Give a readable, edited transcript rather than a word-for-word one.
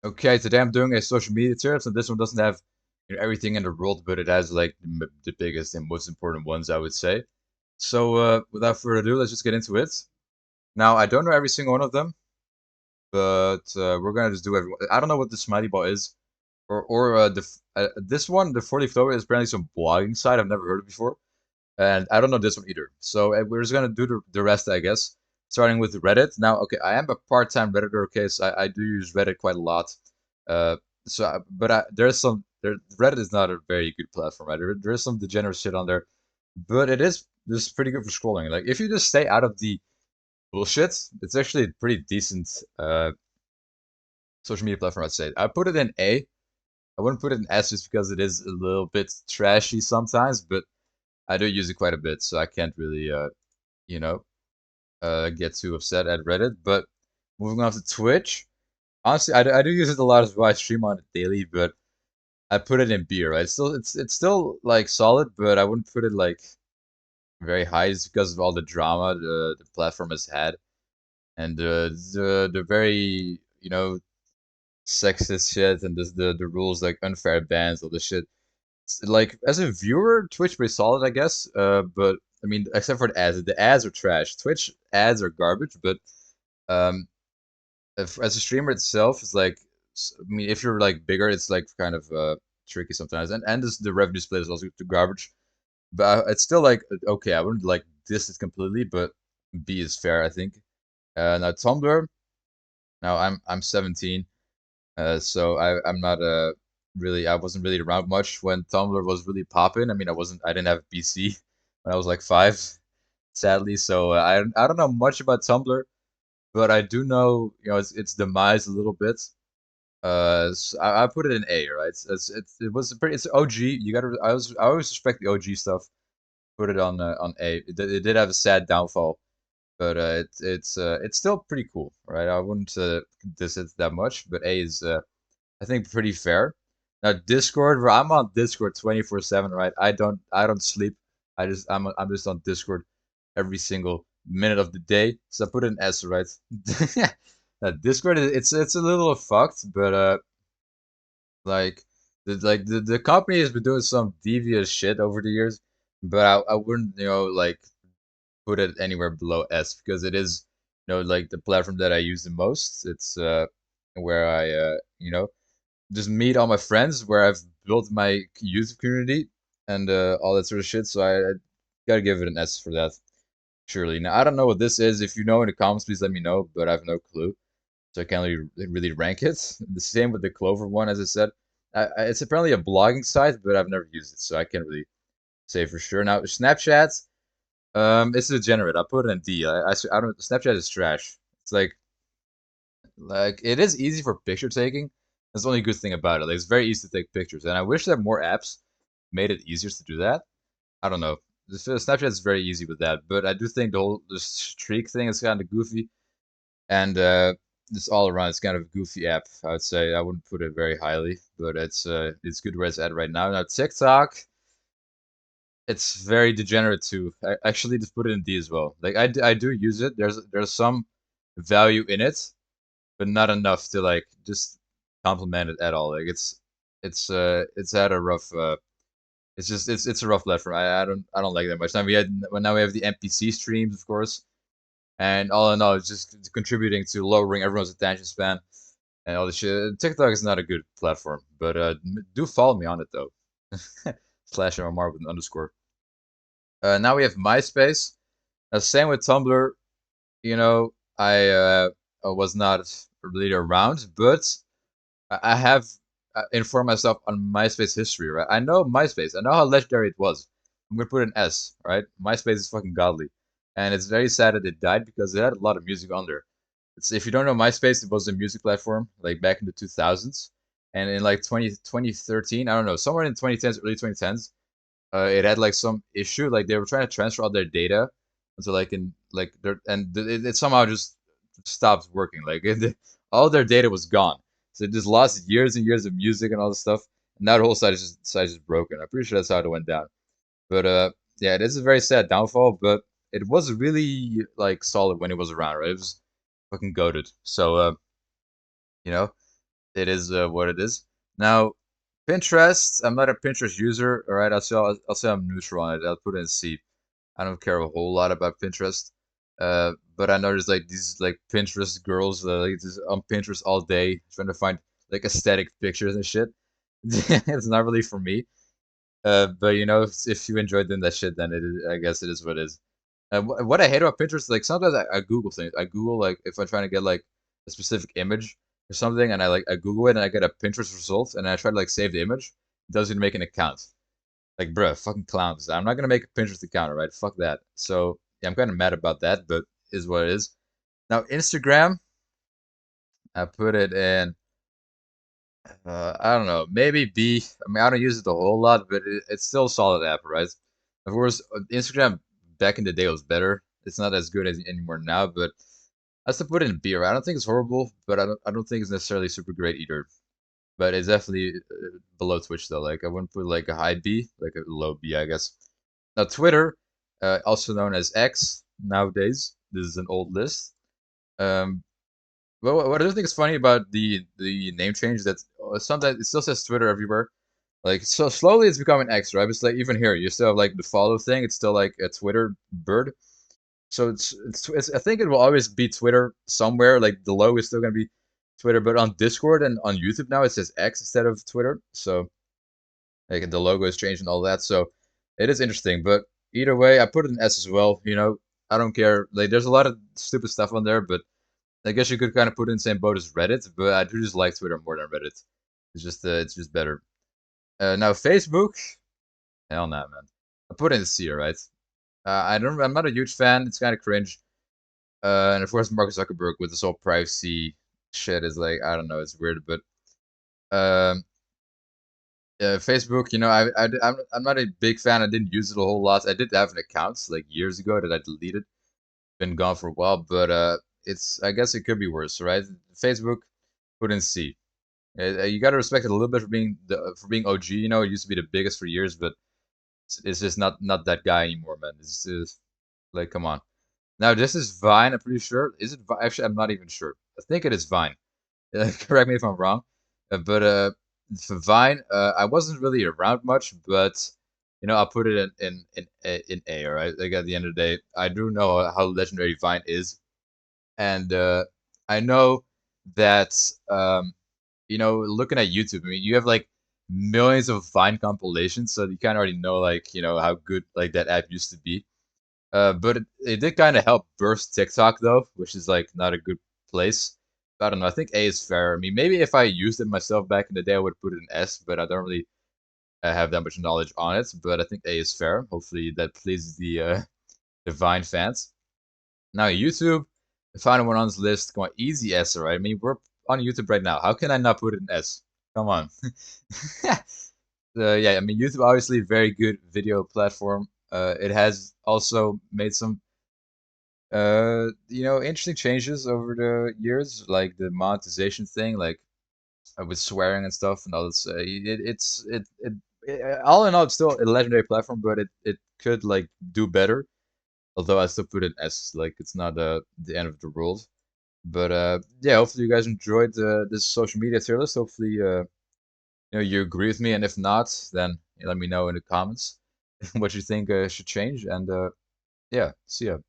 Okay, today I'm doing a social media tier, so this one doesn't have everything in the world, but it has like the biggest and most important ones, I would say. So without further ado, let's just get into it. Now, I don't know every single one of them, but we're gonna just do everyone. I don't know what the Smiley Ball is, or this one, the 40 Flower, is apparently some blogging site I've never heard of before, and I don't know this one either. So we're just gonna do the rest, I guess, starting with Reddit. Now, okay, I am a part-time Redditor, okay, so I do use Reddit quite a lot. Uh, there's Reddit is not a very good platform, right? There's some degenerate shit on there, but it is just pretty good for scrolling. Like if you just stay out of the bullshit, it's actually a pretty decent social media platform, I'd say. I put it in A. I wouldn't put it in S just because it is a little bit trashy sometimes, but I do use it quite a bit, so I can't really you know, get too upset at Reddit. But moving on to Twitch, honestly, I do use it a lot as well. I stream on it daily, but I put it in B, right? It's still like solid, but I wouldn't put it like very high just because of all the drama the platform has had and the very sexist shit and the rules like unfair bans, all this shit. Like as a viewer, Twitch pretty solid, I guess. But I mean, except for the ads are trash. Twitch ads are garbage, but um, as a streamer itself, it's like, I mean, if you're like bigger, it's like kind of tricky sometimes, and the revenue split is also too garbage. But it's still like okay, I wouldn't like diss it completely, but B is fair, I think. Now Tumblr, now I'm 17, so I'm not really I wasn't really around much when Tumblr was really popping. I mean, I didn't have PC when I was like 5, sadly. So I don't know much about Tumblr, but I do know its demise a little bit. So I put it in A, right? It was it's OG. You gotta I always respect the OG stuff. Put it on A. It did have a sad downfall, but it's still pretty cool, right? I wouldn't diss it that much, but A is I think pretty fair. Now Discord, where I'm on Discord 24/7, right? I don't sleep. I'm just on Discord every single minute of the day. So I put an S, right? Discord it's a little fucked, but like the company has been doing some devious shit over the years, but I wouldn't like put it anywhere below S because it is like the platform that I use the most. It's where I just meet all my friends, where I've built my youth community and all that sort of shit. So I gotta give it an S for that. Surely. Now I don't know what this is. If you know in the comments, please let me know. But I have no clue, so I can't really rank it. The same with the Clover one, as I said. It's apparently a blogging site, but I've never used it, so I can't really say for sure. Now Snapchat, it's degenerate. I put it in D. I don't. Snapchat is trash. It's like it is easy for picture taking. That's the only good thing about it. Like it's very easy to take pictures, and I wish that more apps made it easier to do that. I don't know. Snapchat is very easy with that, but I do think the streak thing is kind of goofy, and just all around it's kind of a goofy app. I would say I wouldn't put it very highly, but it's good where it's at right now. Now TikTok, it's very degenerate too. I actually just put it in D as well. Like I do use it. There's some value in it, but not enough to like just compliment it at all. Like it's had a rough it's a rough platform. I don't like that much. Now we have the NPC streams, of course, and all in all, it's just contributing to lowering everyone's attention span and all this shit. TikTok is not a good platform, but do follow me on it though. Slash MMR with an underscore. Now we have MySpace. Same with Tumblr. I was not really around, but I have informed myself on MySpace history, right? I know MySpace. I know how legendary it was. I'm gonna put an S, right? MySpace is fucking godly, and it's very sad that it died because it had a lot of music on there. If you don't know MySpace, it was a music platform like back in the 2000s, and in like 2013, I don't know, somewhere in 2010s, early 2010s, it had like some issue, like they were trying to transfer all their data, so like in like their and it somehow just stopped working. Like all their data was gone, so it just lost years and years of music and all this stuff. And now the whole site is just broken. I'm pretty sure that's how it went down. But yeah, it is a very sad downfall. But it was really like solid when it was around, right? It was fucking goated. So you know. it is what it is. Now, Pinterest, I'm not a Pinterest user. All right, I'll say I'm neutral on it. I'll put it in C. I don't care a whole lot about Pinterest. But I noticed like these like Pinterest girls like just on Pinterest all day trying to find like aesthetic pictures and shit. It's not really for me. But you know, if you enjoy doing that shit, then it is, I guess it is what it is. What I hate about Pinterest, like sometimes I Google things. I Google like if I'm trying to get like a specific image or something, and I Google it and I get a Pinterest result, and I try to like save the image. It doesn't make an account. Like, bruh, fucking clowns. I'm not gonna make a Pinterest account, alright? Fuck that. So yeah, I'm kind of mad about that, but is what it is. Now Instagram, I put it in. I don't know, maybe B. I mean, I don't use it a whole lot, but it's still a solid app, right? Of course, Instagram back in the day was better. It's not as good as anymore now, but I still put it in B. Right? I don't think it's horrible, but I don't think it's necessarily super great either. But it's definitely below Twitch though. Like I wouldn't put like a high B, like a low B, I guess. Now Twitter, also known as X nowadays. This is an old list. Um, but what I do think is funny about the name change that sometimes it still says Twitter everywhere. Like so slowly it's becoming X, right? It's like even here you still have like the follow thing. It's still like a Twitter bird. So it's I think it will always be Twitter somewhere. Like the logo is still gonna be Twitter, but on Discord and on YouTube now it says X instead of Twitter. So like the logo has changed and all that. So it is interesting. But either way, I put it in S as well. You know, I don't care. Like there's a lot of stupid stuff on there, but I guess you could kind of put it in the same boat as Reddit. But I do just like Twitter more than Reddit. It's just better. Now Facebook, hell nah, man. I put it in C, right? I'm not a huge fan. It's kind of cringe. And of course, Mark Zuckerberg with this whole privacy shit is like, I don't know, it's weird. But um, Facebook, you know, I'm not a big fan. I didn't use it a whole lot. I did have an account like years ago that I deleted. Been gone for a while, but it's I guess it could be worse, right? Facebook, put in C. You got to respect it a little bit for being OG. You know, it used to be the biggest for years, but it's just not that guy anymore, man. It's just like, come on. Now this is Vine. I'm pretty sure. Is it Actually, I'm not even sure. I think it is Vine. Correct me if I'm wrong. But for Vine, I wasn't really around much, but you know, I'll put it in A. All right. Like at the end of the day, I do know how legendary Vine is, and I know that you know, looking at YouTube, I mean, you have like millions of Vine compilations, so you kind of already know like you know how good like that app used to be. But it did kind of help burst TikTok though, which is like not a good place. I don't know. I think A is fair. I mean, maybe if I used it myself back in the day, I would put it in S, but I don't really have that much knowledge on it. But I think A is fair. Hopefully that pleases the Vine fans. Now YouTube, the final one on this list, come on, easy S, right? I mean, we're on YouTube right now. How can I not put it in S? Come on. Yeah, I mean, YouTube obviously very good video platform. It has also made some you know, interesting changes over the years, like the monetization thing, like with swearing and stuff and all this. All in all, it's still a legendary platform, but it could like do better. Although I still put it as like it's not the end of the world. But yeah, hopefully you guys enjoyed this social media tier list. Hopefully you know you agree with me, and if not, then let me know in the comments what you think should change. And yeah, see ya.